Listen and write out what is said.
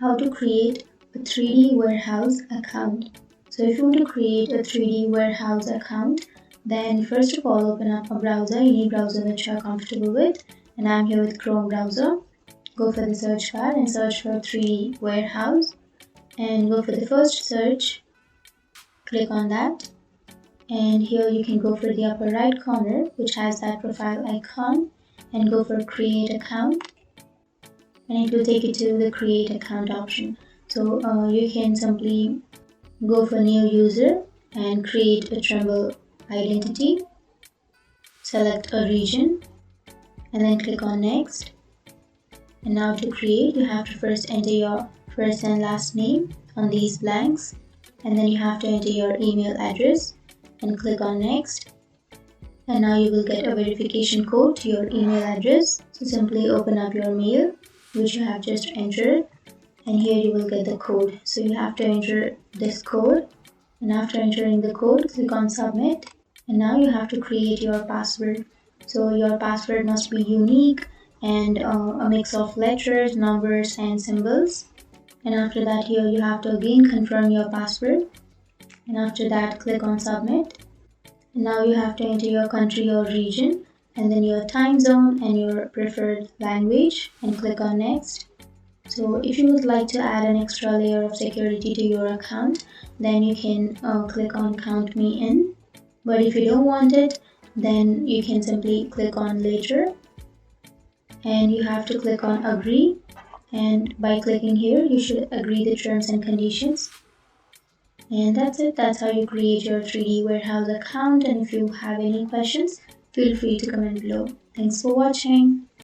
How to create a 3D warehouse account. So if you want to create a 3D warehouse account, then first of all open up a browser, any browser that you are comfortable with, and I'm here with Chrome browser. Go for the search bar and search for 3D warehouse and go for the first search, click on that, and here you can go for the upper right corner which has that profile icon and go for create account, and it will take you to the create account option. So you can simply go for new user and create a Tremble identity, select a region and then click on next. And now to create, you have to first enter your first and last name on these blanks, and then you have to enter your email address and click on next. And now you will get a verification code to your email address. So simply open up your mail which you have just entered, and here you will get the code. So you have to enter this code, and after entering the code, click on submit. And now you have to create your password. So your password must be unique and a mix of letters, numbers and symbols. And after that, here you have to again confirm your password, and after that click on submit. And now you have to enter your country or region and then your time zone and your preferred language and click on next. So if you would like to add an extra layer of security to your account, then you can click on count me in. But if you don't want it, then you can simply click on later, and you have to click on agree, and by clicking here you should agree the terms and conditions. And that's it. That's how you create your 3D warehouse account. And if you have any questions, feel free to comment below. Thanks for watching.